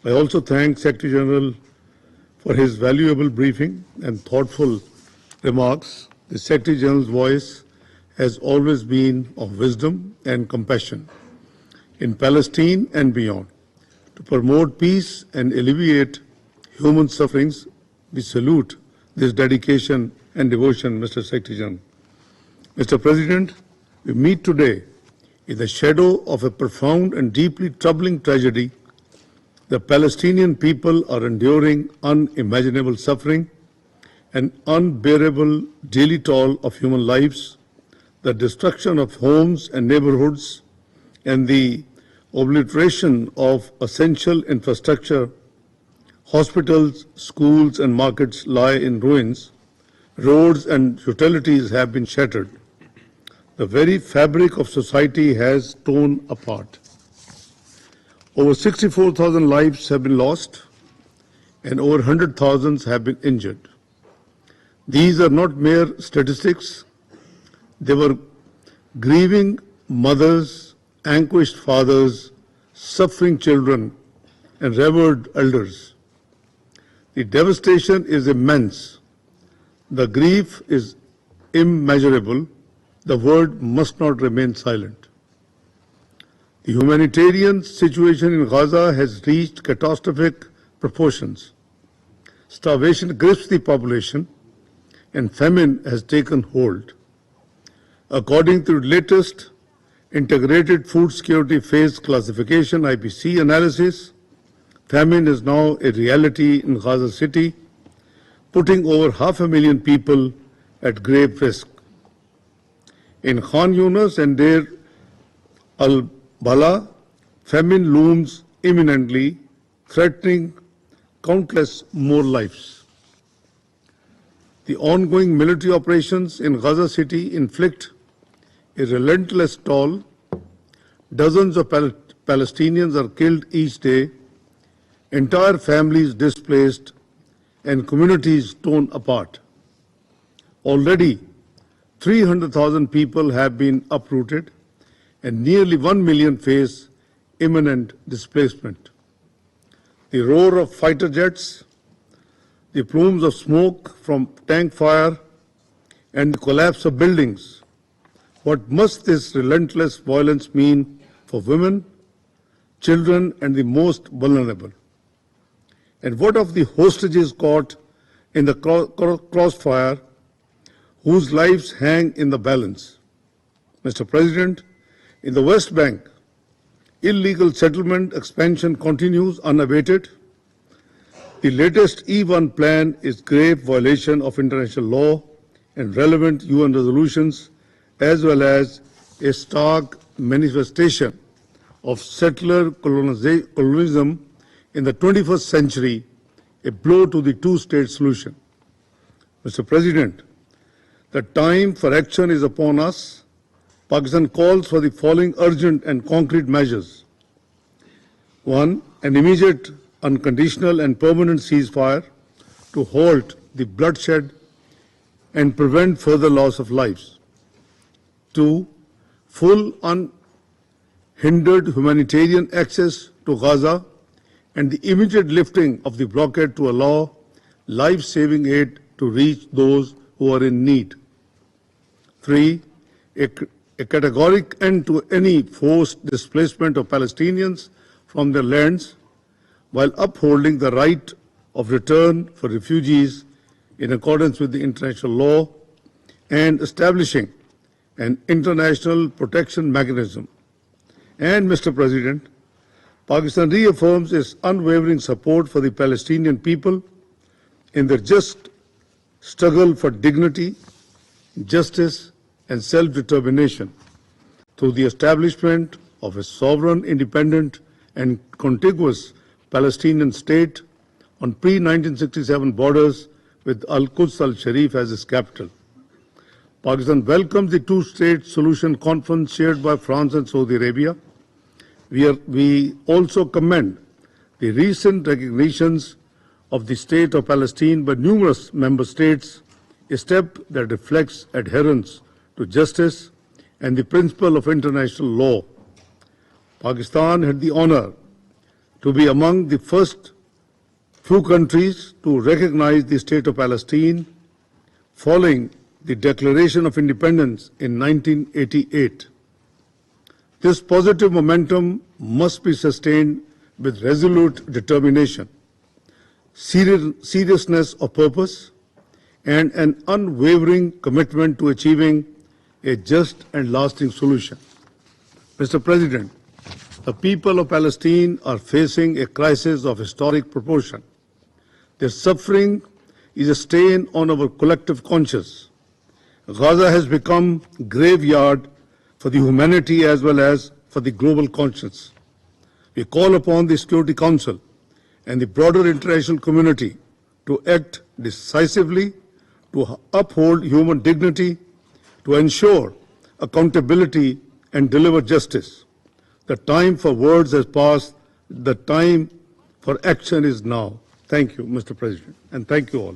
I also thank Secretary General for his valuable briefing and thoughtful remarks. The Secretary General's voice has always been of wisdom and compassion in Palestine and beyond. To promote peace and alleviate human sufferings, we salute this dedication and devotion, Mr. Secretary General. Mr. President, we meet today in the shadow of a profound and deeply troubling tragedy. The Palestinian people are enduring unimaginable suffering, an unbearable daily toll of human lives, the destruction of homes and neighborhoods, and the obliteration of essential infrastructure. Hospitals, schools, and markets lie in ruins. Roads and utilities have been shattered. The very fabric of society has torn apart. Over 64,000 lives have been lost, and over 100,000 have been injured. These are not mere statistics. They were grieving mothers, anguished fathers, suffering children, and revered elders. The devastation is immense. The grief is immeasurable. The world must not remain silent. The humanitarian situation in Gaza has reached catastrophic proportions. Starvation grips the population, and famine has taken hold. According to the latest Integrated Food Security Phase Classification (IPC) analysis, famine is now a reality in Gaza City, putting over 500,000 people at grave risk. In Khan Yunis and Deir al-Bala, famine looms imminently, threatening countless more lives. The ongoing military operations in Gaza City inflict a relentless toll. Dozens of Palestinians are killed each day, entire families displaced, and communities torn apart. Already, 300,000 people have been uprooted, and nearly 1 million face imminent displacement. The roar of fighter jets, the plumes of smoke from tank fire, and the collapse of buildings. What must this relentless violence mean for women, children, and the most vulnerable? And what of the hostages caught in the crossfire, whose lives hang in the balance? Mr. President, in the West Bank, illegal settlement expansion continues unabated. The latest E1 plan is grave violation of international law and relevant UN resolutions, as well as a stark manifestation of settler colonialism in the 21st century, a blow to the two-state solution. Mr. President, the time for action is upon us. Pakistan calls for the following urgent and concrete measures. 1. An immediate, unconditional and permanent ceasefire to halt the bloodshed and prevent further loss of lives. 2. Full unhindered humanitarian access to Gaza and the immediate lifting of the blockade to allow life-saving aid to reach those who are in need. 3. A categoric end to any forced displacement of Palestinians from their lands, while upholding the right of return for refugees in accordance with the international law and establishing an international protection mechanism. And, Mr. President, Pakistan reaffirms its unwavering support for the Palestinian people in their just struggle for dignity, justice, and self-determination through the establishment of a sovereign, independent, and contiguous Palestinian state on pre-1967 borders with Al-Quds al-Sharif as its capital. Pakistan welcomes the two-state solution conference chaired by France and Saudi Arabia. We also commend the recent recognitions of the State of Palestine by numerous member states, a step that reflects adherence to justice and the principle of international law. Pakistan had the honor to be among the first few countries to recognize the State of Palestine following the Declaration of Independence in 1988. This positive momentum must be sustained with resolute determination, seriousness of purpose, and an unwavering commitment to achieving a just and lasting solution. Mr. President, the people of Palestine are facing a crisis of historic proportion. Their suffering is a stain on our collective conscience. Gaza has become a graveyard for the humanity as well as for the global conscience. We call upon the Security Council and the broader international community to act decisively, to uphold human dignity, to ensure accountability and deliver justice. The time for words has passed. The time for action is now. Thank you, Mr. President, and thank you all.